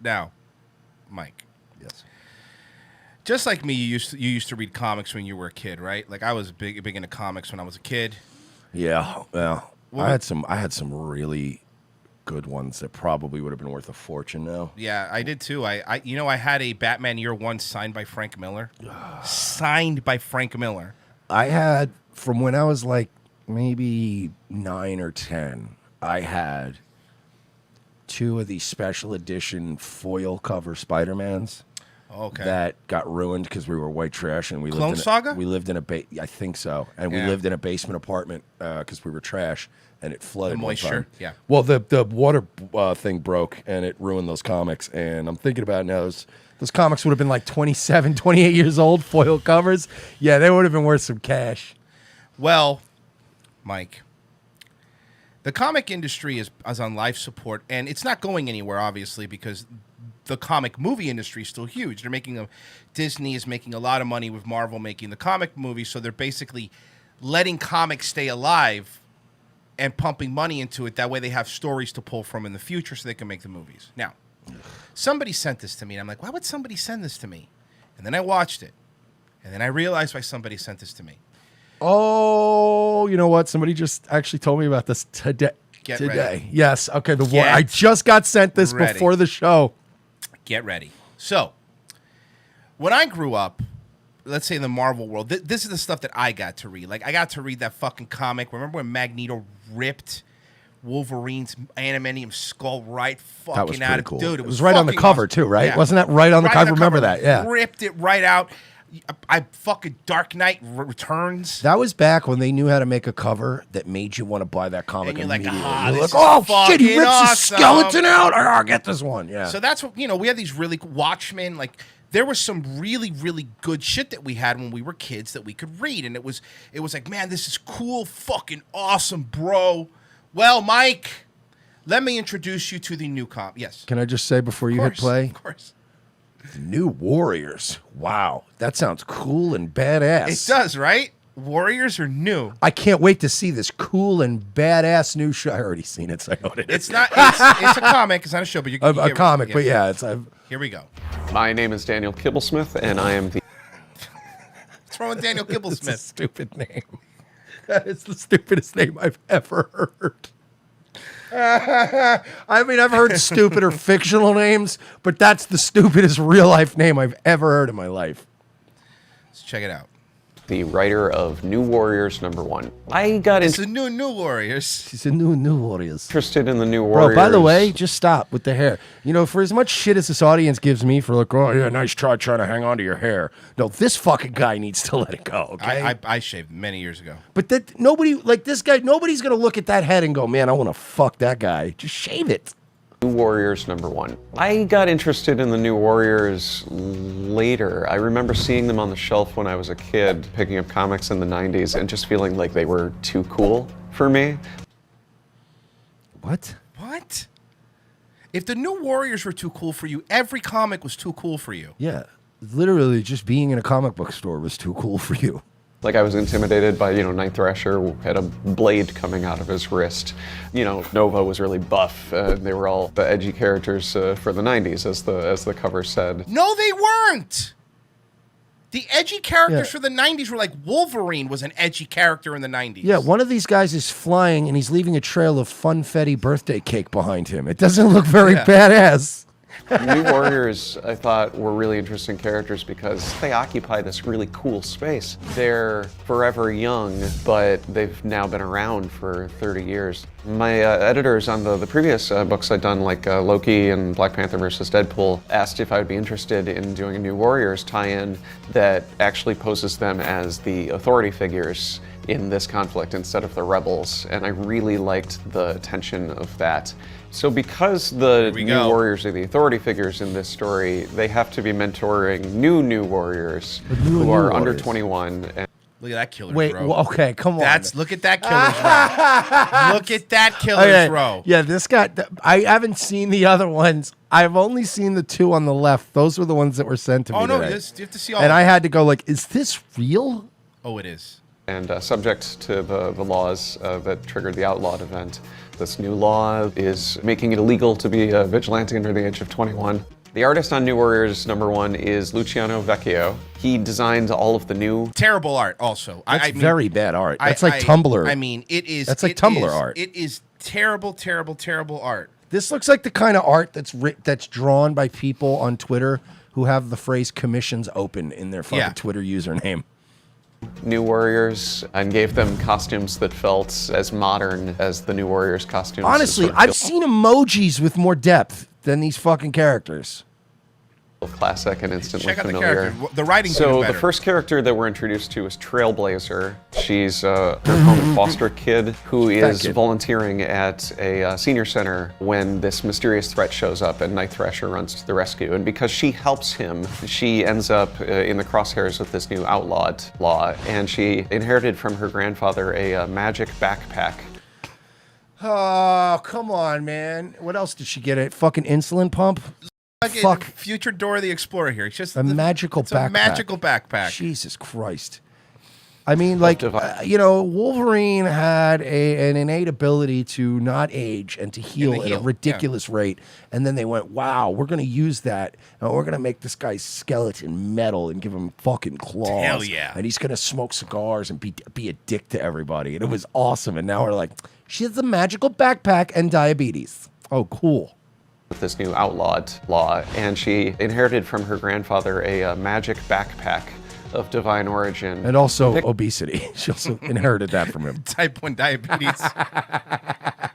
Now, Mike. Yes. Just like me, you used to read comics when you were a kid, right? Like I was big into comics when I was a kid. Yeah. Well, I had some really good ones that probably would have been worth a fortune now. Yeah, I did too. I had a Batman Year One signed by Frank Miller. Signed by Frank Miller. I had, from when I was like maybe 9 or 10, I had 2 of these special edition foil cover Spider-Mans. Okay. That got ruined because we were white trash and we Clone Saga? We lived in I think so, and we lived in a basement apartment because we were trash and it flooded. The moisture, yeah. Well, the water thing broke and it ruined those comics. And I'm thinking about it now. Those comics would have been like 27, 28 years old, foil covers. Yeah, they would have been worth some cash. Well, Mike, the comic industry is on life support, and it's not going anywhere, obviously, because the comic movie industry is still huge. They're making Disney is making a lot of money with Marvel making the comic movies, so they're basically letting comics stay alive and pumping money into it. That way they have stories to pull from in the future so they can make the movies. Now, somebody sent this to me, and I'm like, why would somebody send this to me? And then I watched it, and then I realized why somebody sent this to me. Oh, you know what? Somebody just actually told me about this today. Get ready. Yes. Okay. I just got sent this before the show. Get ready. So, when I grew up, let's say in the Marvel world, this is the stuff that I got to read. Like, I got to read that fucking comic. Remember when Magneto ripped Wolverine's adamantium skull right fucking out of... Cool. Dude, it was right on the cover, too, right? Yeah. Wasn't that right on the cover? I remember that, yeah. Ripped it right out. I fucking Dark Knight Returns. That was back when they knew how to make a cover that made you want to buy that comic immediately. You're like, oh shit, he rips his skeleton out. I'll get this one. Yeah. So that's what, we had these really Watchmen, like there was some really, really good shit that we had when we were kids that we could read. And it was like, man, this is cool, fucking awesome, bro. Well, Mike, let me introduce you to the new comp. Yes. Can I just say before you hit play? Of course. New Warriors. Wow. That sounds cool and badass. It does, right? Warriors are new. I can't wait to see this cool and badass new show. I already seen it, so I know what it is. It's not. It's a comic. It's not a show, but you a comic. But yeah, it's. Here we go. My name is Daniel Kibblesmith, and I am the. What's wrong with Daniel Kibblesmith? It's a stupid name. That is the stupidest name I've ever heard. I mean, I've heard stupider fictional names, but that's the stupidest real life name I've ever heard in my life. Let's check it out. The writer of New Warriors #1. I got into the new Warriors. She's a new Warriors. Interested in the New Warriors. Bro, by the way, just stop with the hair. For as much shit as this audience gives me for like, oh yeah, nice try trying to hang on to your hair. No, this fucking guy needs to let it go. Okay. I shaved many years ago. But that nobody like this guy. Nobody's gonna look at that head and go, man, I want to fuck that guy. Just shave it. New Warriors #1. I got interested in the New Warriors later. I remember seeing them on the shelf when I was a kid, picking up comics in the 90s, and just feeling like they were too cool for me. What? What? If the New Warriors were too cool for you, every comic was too cool for you. Yeah. Literally, just being in a comic book store was too cool for you. Like I was intimidated by, Night Thrasher who had a blade coming out of his wrist. Nova was really buff. They were all the edgy characters for the 90s, as the cover said. No, they weren't. The edgy characters for the 90s were like Wolverine was an edgy character in the 90s. Yeah, one of these guys is flying and he's leaving a trail of funfetti birthday cake behind him. It doesn't look very badass. New Warriors, I thought, were really interesting characters because they occupy this really cool space. They're forever young, but they've now been around for 30 years. My editors on the previous books I'd done, like Loki and Black Panther vs. Deadpool, asked if I would be interested in doing a New Warriors tie-in that actually poses them as the authority figures in this conflict instead of the rebels, and I really liked the tension of that. So because the New Warriors are the authority figures in this story, they have to be mentoring new Warriors who are under 21. And look at that killer's Wait, row. Okay, come on. Look at that killer's row. Look at that killer's row. Yeah, this guy, I haven't seen the other ones. I've only seen the 2 on the left. Those were the ones that were sent to me no, today. you have to see all and of I them. had to go like, is this real? Oh, it is. subject to the laws that triggered the outlawed event. This new law is making it illegal to be a vigilante under the age of 21. The artist on New Warriors #1 is Luciano Vecchio. He designed all of the new... Terrible art, also. That's very bad art. That's like Tumblr. I mean, it is... That's like Tumblr art. It is terrible, terrible, terrible art. This looks like the kind of art that's drawn by people on Twitter who have the phrase commissions open in their fucking Twitter username. New Warriors and gave them costumes that felt as modern as the New Warriors costumes. Honestly, I've seen emojis with more depth than these fucking characters. Classic and instantly Check out familiar. the character. The writing's So better. the first character that we're introduced to is Trailblazer. She's a home foster kid who is volunteering at a senior center when this mysterious threat shows up and Night Thrasher runs to the rescue. And because she helps him, she ends up in the crosshairs with this new outlawed law. And she inherited from her grandfather a magic backpack. Oh, come on, man. What else did she get? A fucking insulin pump? Fuck. Future Dora the Explorer here. It's just a magical backpack. A magical backpack. Jesus Christ. I mean, like, you know, Wolverine had an innate ability to not age and to heal at a ridiculous rate. And then they went, wow, we're going to use that. And we're going to make this guy's skeleton metal and give him fucking claws. Hell yeah. And he's going to smoke cigars and be a dick to everybody. And it was awesome. And now we're like, she has a magical backpack and diabetes. Oh, cool. With this new outlawed law, and she inherited from her grandfather a magic backpack of divine origin. And also obesity. She also inherited that from him. Type 1 diabetes.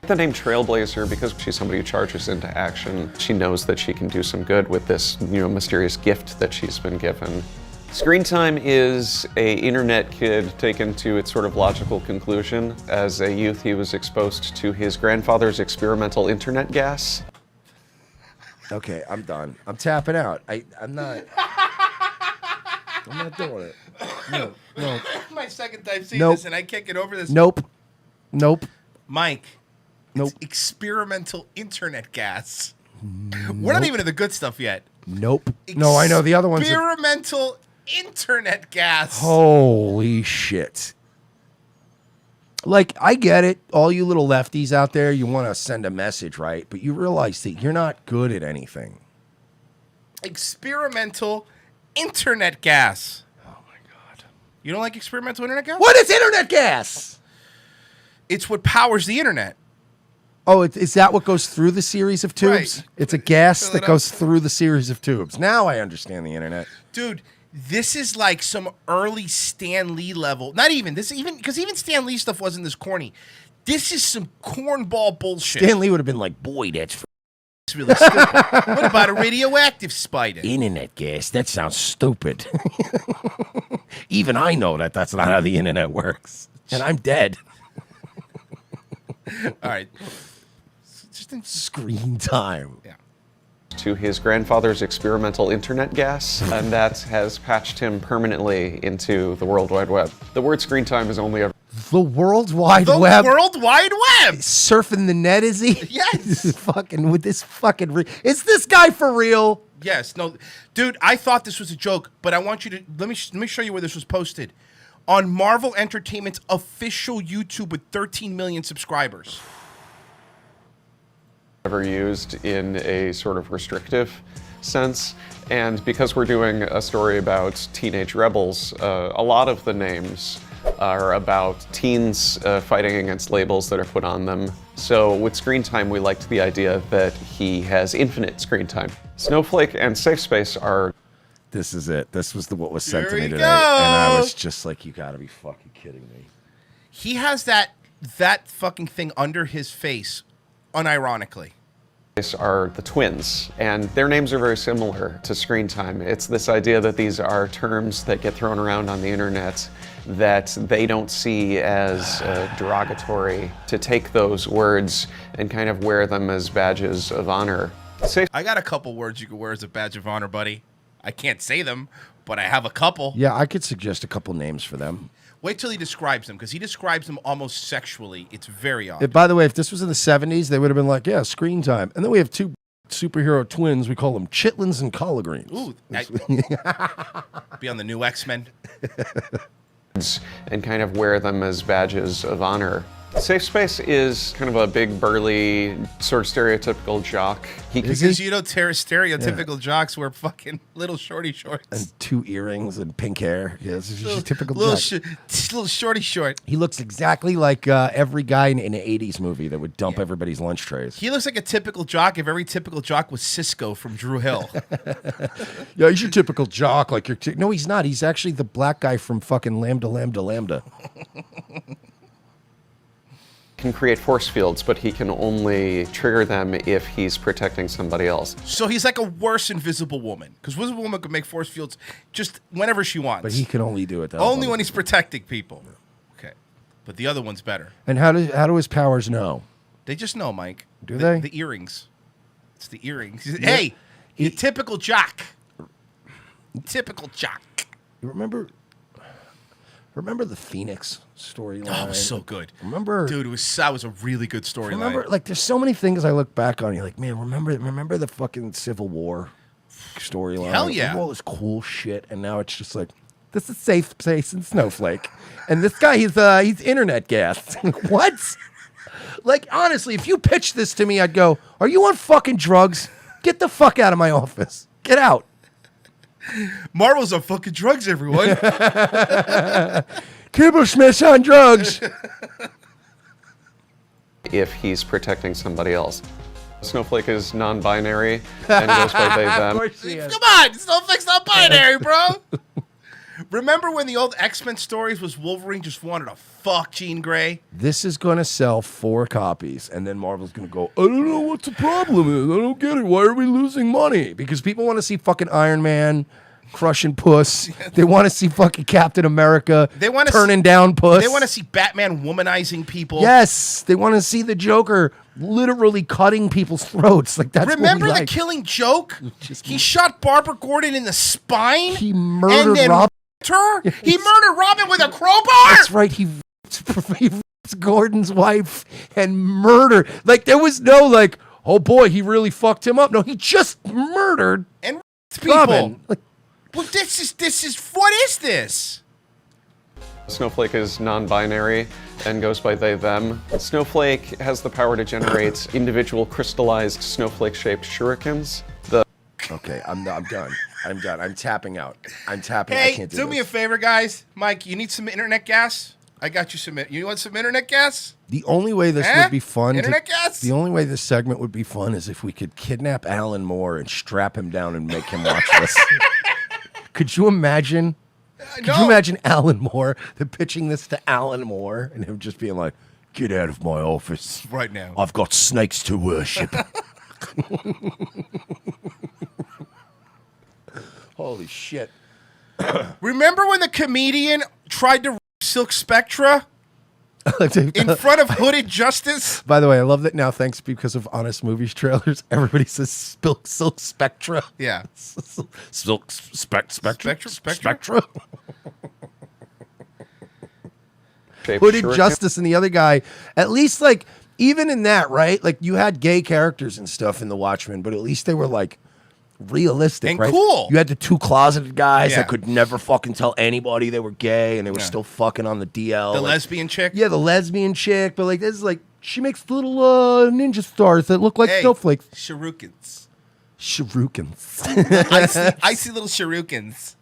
The name Trailblazer because she's somebody who charges into action. She knows that she can do some good with this, you know, mysterious gift that she's been given. Screen Time is a internet kid taken to its sort of logical conclusion. As a youth, he was exposed to his grandfather's experimental internet gas. Okay, I'm done. I'm tapping out. I'm not doing it. No. My second time seeing this, and I can't get over this. Nope. Mike. It's experimental internet gas. We're not even in the good stuff yet. Nope. No, I know the other ones. Experimental internet gas. Holy shit. Like, I get it. All you little lefties out there, you want to send a message, right? But you realize that you're not good at anything. Experimental internet gas. Oh, my God. You don't like experimental internet gas? What is internet gas? It's what powers the internet. Oh, is that what goes through the series of tubes? Right. It's a gas that goes through the series of tubes. Now I understand the internet. Dude, this is like some early Stan Lee level. Not even this, because even Stan Lee stuff wasn't this corny. This is some cornball bullshit. Stan Lee would have been like, boy, that's really stupid. What about a radioactive spider? Internet gas. That sounds stupid. Even I know that that's not how the internet works. And I'm dead. All right. Just in Screen Time. Yeah. To his grandfather's experimental internet gas, and that has patched him permanently into the World Wide Web. The word Screen Time is only ever... The World Wide Web? The World Wide Web! Surfing the net, is he? Yes! Fucking with this fucking... Is this guy for real? Yes. No. Dude, I thought this was a joke, but I want you to... Let me show you where this was posted. On Marvel Entertainment's official YouTube with 13 million subscribers. Ever used in a sort of restrictive sense. And because we're doing a story about teenage rebels, a lot of the names are about teens fighting against labels that are put on them. So with Screen Time, we liked the idea that he has infinite screen time. Snowflake and Safespace are... This is it. This was what was sent to me today. Go. And I was just like, you gotta be fucking kidding me. He has that fucking thing under his face, unironically. Are the twins, and their names are very similar to Screen Time. It's this idea that these are terms that get thrown around on the internet that they don't see as derogatory, to take those words and kind of wear them as badges of honor. I got a couple words you could wear as a badge of honor, buddy. I can't say them, but I have a couple. Yeah, I could suggest a couple names for them. Wait till he describes them, because he describes them almost sexually. It's very odd. By the way, if this was in the 70s, they would have been like, yeah, Screen Time. And then we have two superhero twins. We call them Chitlins and Collard Greens. Ooh. Be on the new X-Men. And kind of wear them as badges of honor. Safespace is kind of a big, burly, sort of stereotypical jock. Because you know, stereotypical jocks wear fucking little shorty shorts. And 2 earrings and pink hair. Yeah, this is just a typical jock. Little shorty short. He looks exactly like every guy in an 80s movie that would dump everybody's lunch trays. He looks like a typical jock if every typical jock was Cisco from Drew Hill. Yeah, he's your typical jock. Like no, he's not. He's actually the black guy from fucking Lambda. Can create force fields, but he can only trigger them if he's protecting somebody else. So he's like a worse Invisible Woman, because Invisible Woman can make force fields just whenever she wants. But he can only do it. Only when he's protecting people. Okay, but the other one's better. And how do his powers know? They just know, Mike. Do they? The earrings. It's the earrings. Hey, you typical jock. Typical jock. You remember the Phoenix storyline? Oh, it was so good. Remember, dude, that was a really good storyline. Remember, like, there's so many things I look back on. You're like, man, remember the fucking Civil War storyline? Hell yeah! All this cool shit, and now it's just like, this is Safespace and Snowflake, and this guy he's internet gas. What? Like, honestly, if you pitched this to me, I'd go, "Are you on fucking drugs? Get the fuck out of my office. Get out." Marvel's on fucking drugs, everyone. Schmidt's on drugs. If he's protecting somebody else. Snowflake is non-binary and goes by they, them. Come on, Snowflake's not binary, bro. Remember when the old X-Men stories was Wolverine just wanted to fuck Jean Grey? This is going to sell 4 copies, and then Marvel's going to go, I don't know what the problem is. I don't get it. Why are we losing money? Because people want to see fucking Iron Man crushing puss. They want to see fucking Captain America turning down puss. They want to see Batman womanizing people. Yes. They want to see the Joker literally cutting people's throats. Like, that's Remember what we the like. Killing Joke? He shot Barbara Gordon in the spine. He murdered Robin. He murdered Robin with a crowbar. That's right. He rapes Gordon's wife and murdered. Like, there was no like, oh boy, he really fucked him up. No, he just murdered and people. Robin. Like, well, this is what is this? Snowflake is non-binary and goes by they, them. Snowflake has the power to generate individual crystallized snowflake-shaped shurikens. Okay, I'm done. I'm done. I'm tapping out. I'm tapping. Hey, I can't do me a favor, guys. Mike, you need some internet gas? I got you some. You want some internet gas? The only way this would be fun. Internet gas? The only way this segment would be fun is if we could kidnap Alan Moore and strap him down and make him watch this. Could you imagine? Could you imagine Alan Moore, pitching this to Alan Moore, and him just being like, "Get out of my office right now. I've got snakes to worship." Holy shit. Remember when the comedian tried to Silk Spectra in front of Hooded Justice? By the way, I love that now, thanks because of Honest Movies trailers, everybody says Silk Spectra. Yeah. Silk Spectra. Hooded Justice and the other guy, at least, like, even in that, right? Like, you had gay characters and stuff in The Watchmen, but at least they were, like, realistic, and right? Cool. You had the 2 closeted guys that could never fucking tell anybody they were gay, and they were still fucking on the DL. The like, lesbian chick? Yeah, the lesbian chick, but, like, this is, like, she makes little ninja stars that look like snowflakes. Shurikens. I see little shurikens.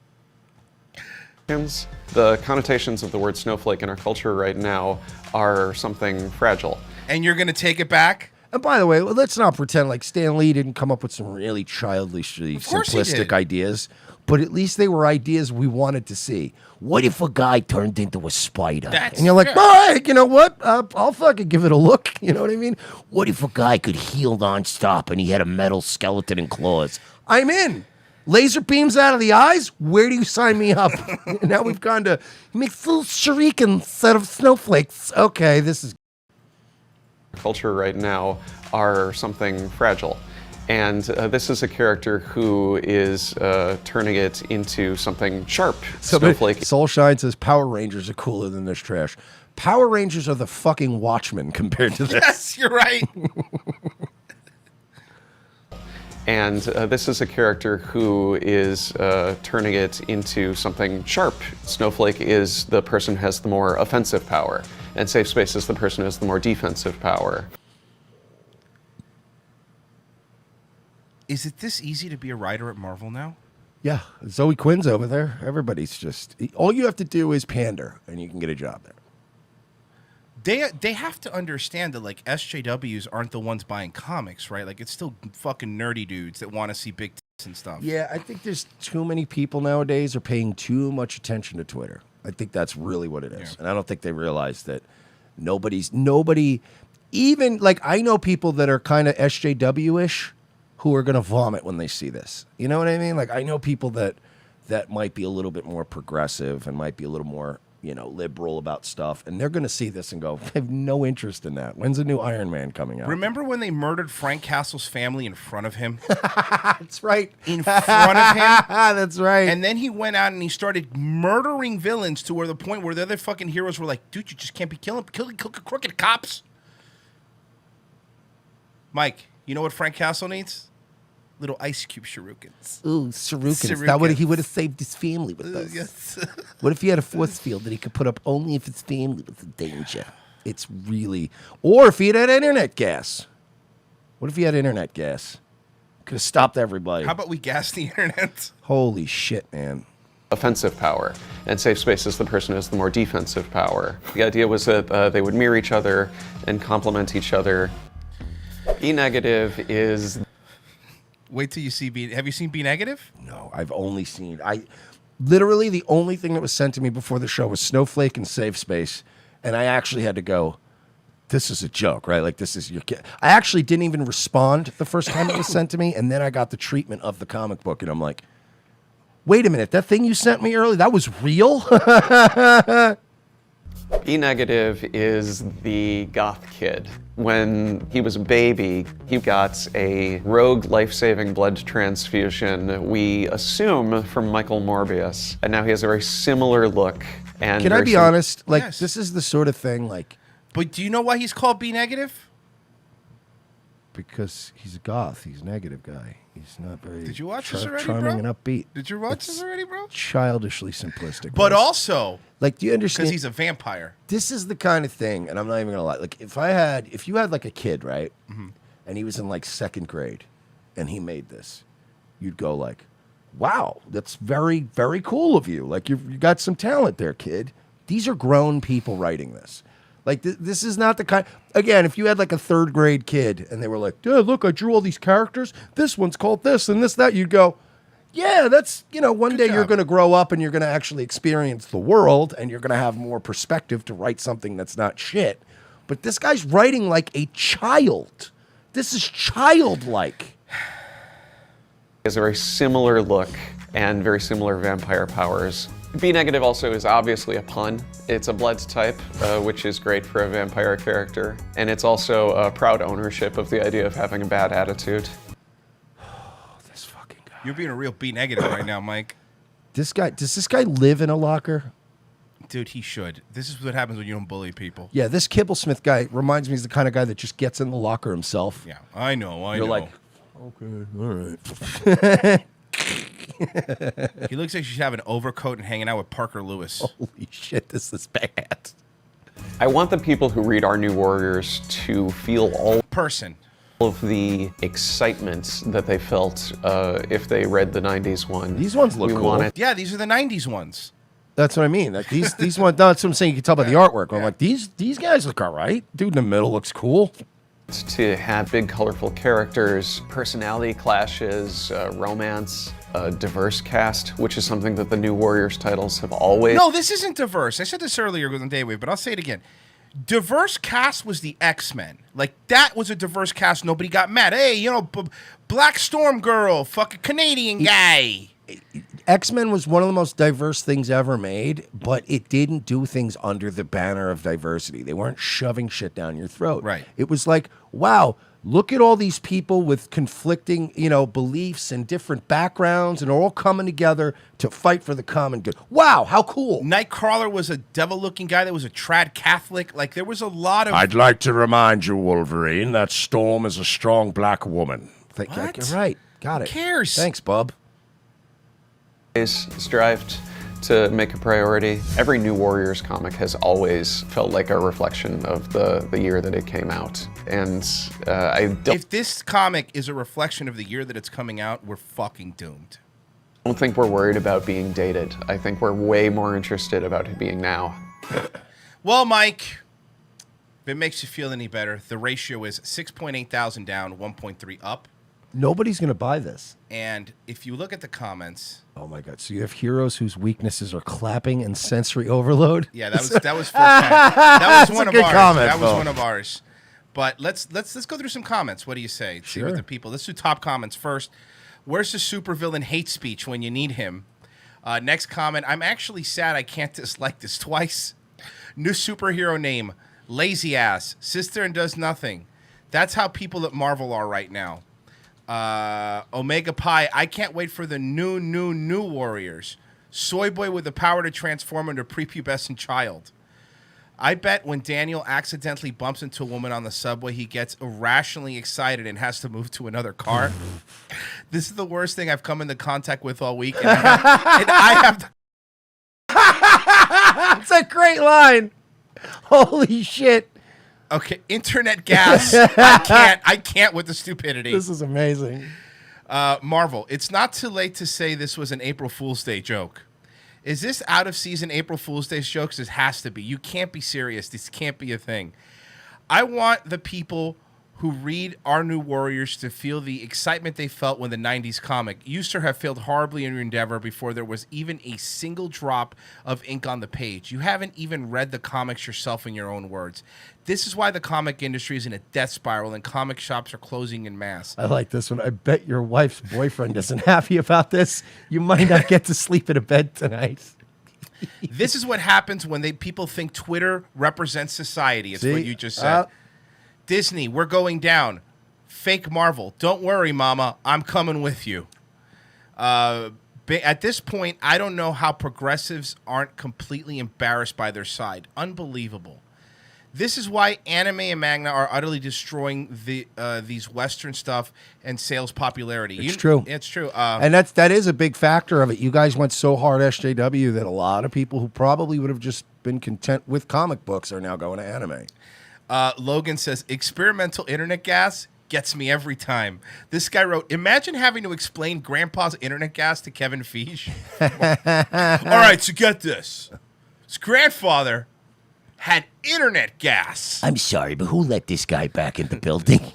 The connotations of the word snowflake in our culture right now are something fragile. And you're going to take it back? And by the way, let's not pretend like Stan Lee didn't come up with some really childishly simplistic ideas, but at least they were ideas we wanted to see. What if a guy turned into a spider? And you're like, boy, you know what? I'll fucking give it a look. You know what I mean? What if a guy could heal nonstop and he had a metal skeleton and claws? I'm in. Laser beams out of the eyes? Where do you sign me up? Now we've gone to, he makes little shurikens out of snowflakes. Okay, this is culture right now are something fragile. And this is a character who is turning it into something sharp. Snowflake. Soul Shine says Power Rangers are cooler than this trash. Power Rangers are the fucking Watchmen compared to this. Yes, you're right. And this is a character who is turning it into something sharp. Snowflake is the person who has the more offensive power. and Safespace is the person who has the more defensive power. Is it this easy to be a writer at Marvel now? Yeah, Zoe Quinn's over there. Everybody's just, all you have to do is pander, and you can get a job there. They have to understand that, like, SJWs aren't the ones buying comics, right? Like, it's still fucking nerdy dudes that want to see big tits and stuff. Yeah, I think there's too many people nowadays are paying too much attention to Twitter. I think that's really what it is. Yeah. And I don't think they realize that nobody, even, like, I know people that are kind of SJW-ish who are going to vomit when they see this. You know what I mean? Like, I know people that might be a little bit more progressive and might be a little more, you know, liberal about stuff, and they're going to see this and go, I have no interest in that. When's the new Iron Man coming out? Remember when they murdered Frank Castle's family in front of him? That's right. In front of him? That's right. And then he went out and he started murdering villains to where the point where the other fucking heroes were like, dude, you just can't be killing crooked cops. Mike, you know what Frank Castle needs? Little ice cube shurikens. Ooh, shurikens. That would he would have saved his family with those. Yes. What if he had a force field that he could put up only if his family was in danger? It's really... Or if he had internet gas. What if he had internet gas? Could have stopped everybody. How about we gas the internet? Holy shit, man. Offensive power, and Safespace is the person who has the more defensive power. The idea was that they would mirror each other and complement each other. E negative is... Wait till you see B. Have you seen B negative? No, I've only seen... Literally, the only thing that was sent to me before the show was Snowflake and Safespace, and I actually had to go, this is a joke, right? Like, this is your kid. I actually didn't even respond the first time it was sent to me, and then I got the treatment of the comic book, and I'm like, wait a minute, that thing you sent me earlier, that was real? E negative is the goth kid. When he was a baby, he got a rogue life-saving blood transfusion, we assume from Michael Morbius, and now he has a very similar look. And Can I be honest? Like, Yes. this is the sort of thing, like, But do you know why he's called B negative? because he's a goth, he's a negative guy. He's not very Did you watch this already, charming bro? and upbeat. Did you watch this already, bro? Childishly simplistic. But Chris. also, like, do you understand? because he's a vampire. This is the kind of thing, and I'm not even gonna lie. Like, if you had like a kid, right, and he was in like second grade, and he made this, you'd go like, "Wow, that's very, very cool of you. Like, you got some talent there, kid." These are grown people writing this. Like, this is not the kind. Again, if you had like a third grade kid, and they were like, "Dad, look, I drew all these characters. This one's called this and this that," you'd go, yeah, that's, you know, one day you're job. going to grow up and you're going to actually experience the world and you're going to have more perspective to write something that's not shit. But this guy's writing like a child. This is childlike. He has a very similar look and very similar vampire powers. B negative also is obviously a pun. It's a blood type, which is great for a vampire character. And it's also a proud ownership of the idea of having a bad attitude. This fucking guy. You're being a real B negative right now, Mike. Does this guy live in a locker? Dude, he should. This is what happens when you don't bully people. Yeah, this Kibblesmith guy reminds me he's the kind of guy that just gets in the locker himself. Yeah, I know. You're like, okay, all right. He looks like he should have an overcoat and hanging out with Parker Lewis. Holy shit, this is bad. I want the people who read Our New Warriors to feel all of the excitement that they felt if they read the 90s one. These ones look cool. Yeah, these are the 90s ones. That's what I mean. Like these ones. That's what I'm saying. You can tell by the artwork. I'm like, these guys look all right. Dude in the middle looks cool. To have big, colorful characters, personality clashes, romance, a diverse cast, which is something that the New Warriors titles have always... No, this isn't diverse. I said this earlier with Daywave, but I'll say it again. Diverse cast was the X-Men. Like, that was a diverse cast. Nobody got mad. Hey, you know, Black Storm girl, fucking Canadian guy. X-Men was one of the most diverse things ever made, but it didn't do things under the banner of diversity. They weren't shoving shit down your throat. Right. It was like, wow, look at all these people with conflicting, you know, beliefs and different backgrounds, and they're all coming together to fight for the common good. Wow, how cool. Nightcrawler was a devil-looking guy that was a trad Catholic. Like, there was a lot of... I'd like to remind you, Wolverine, that Storm is a strong black woman. What? You're right. Got it. Who cares? Thanks, bub. strived to make a priority. Every New Warriors comic has always felt like a reflection of the year that it came out. And if this comic is a reflection of the year that it's coming out, we're fucking doomed. I don't think we're worried about being dated. I think we're way more interested about it being now. Well, Mike, if it makes you feel any better, the ratio is 6.8 thousand down, 1.3 up. Nobody's going to buy this. And if you look at the comments... Oh, my God. So you have heroes whose weaknesses are clapping and sensory overload? Yeah, that was firsthand. That was one of ours. Comment, that was one of ours. But let's go through some comments. What do you say? See what the people... Let's do top comments first. Where's the supervillain hate speech when you need him? Next comment. I'm actually sad I can't dislike this twice. New superhero name. Lazy ass. Sister and does nothing. That's how people at Marvel are right now. Omega Pi, I can't wait for the new Warriors. Soy Boy with the power to transform into a prepubescent child. I bet when Daniel accidentally bumps into a woman on the subway, he gets irrationally excited and has to move to another car. This is the worst thing I've come into contact with all week. And I have It's a great line. Holy shit. Okay, internet gas. I can't with the stupidity. This is amazing. Marvel, it's not too late to say this was an April Fool's Day joke. Is this out of season April Fool's Day jokes? This has to be. You can't be serious. This can't be a thing. I want the people who read Our New Warriors to feel the excitement they felt when the 90s comic used to have failed horribly in your endeavor before there was even a single drop of ink on the page. You haven't even read the comics yourself in your own words. This is why the comic industry is in a death spiral and comic shops are closing en masse. I like this one. I bet your wife's boyfriend isn't happy about this. You might not get to sleep in a bed tonight. This is what happens when people think Twitter represents society. It's what you just said. Disney, we're going down. Fake Marvel. Don't worry, Mama. I'm coming with you. At this point, I don't know how progressives aren't completely embarrassed by their side. Unbelievable. This is why anime and manga are utterly destroying these Western stuff and sales popularity. It's true. It's true. And that is a big factor of it. You guys went so hard SJW that a lot of people who probably would have just been content with comic books are now going to anime. Logan says, experimental internet gas gets me every time. This guy wrote, imagine having to explain Grandpa's internet gas to Kevin Feige. All right, so get this. His grandfather had internet gas. I'm sorry, but who let this guy back in the building?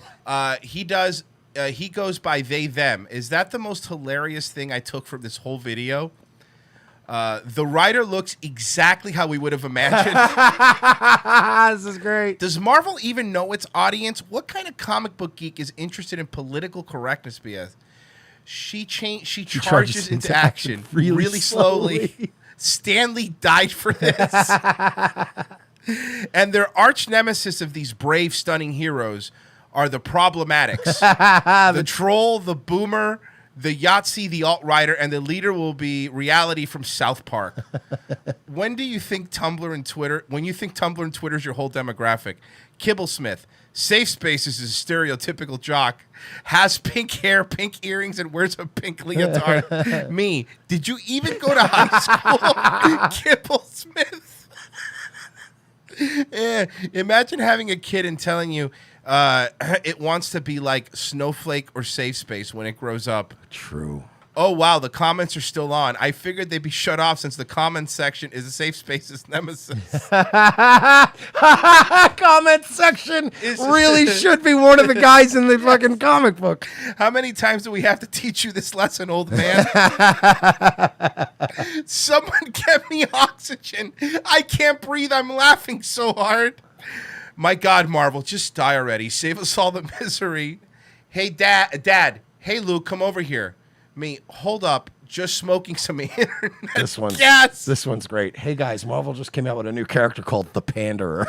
He does. He goes by they, them. Is that the most hilarious thing I took from this whole video? The writer looks exactly how we would have imagined. This is great. Does Marvel even know its audience? What kind of comic book geek is interested in political correctness, BS? She charges into action really slowly. Stanley died for this. And their arch nemesis of these brave, stunning heroes are the problematics. The troll, the boomer, the Yahtzee, the alt-rider, and the leader will be reality from South Park. When do you think Tumblr and Twitter, when you think Tumblr and Twitter is your whole demographic? Kibblesmith, Safespace is a stereotypical jock, has pink hair, pink earrings, and wears a pink leotard. Me, did you even go to high school? Kibblesmith. Yeah, imagine having a kid and telling you it wants to be like Snowflake or Safespace when it grows up. True. Oh, wow, the comments are still on. I figured they'd be shut off since the comments section is a Safespace's nemesis. Comment section really should be one of the guys in the fucking comic book. How many times do we have to teach you this lesson, old man? Someone get me oxygen. I can't breathe. I'm laughing so hard. My God, Marvel, just die already. Save us all the misery. Hey, Dad. Hey, Luke, come over here. Me, hold up. Just smoking some internet gas. This one's great. Hey, guys, Marvel just came out with a new character called the Panderer.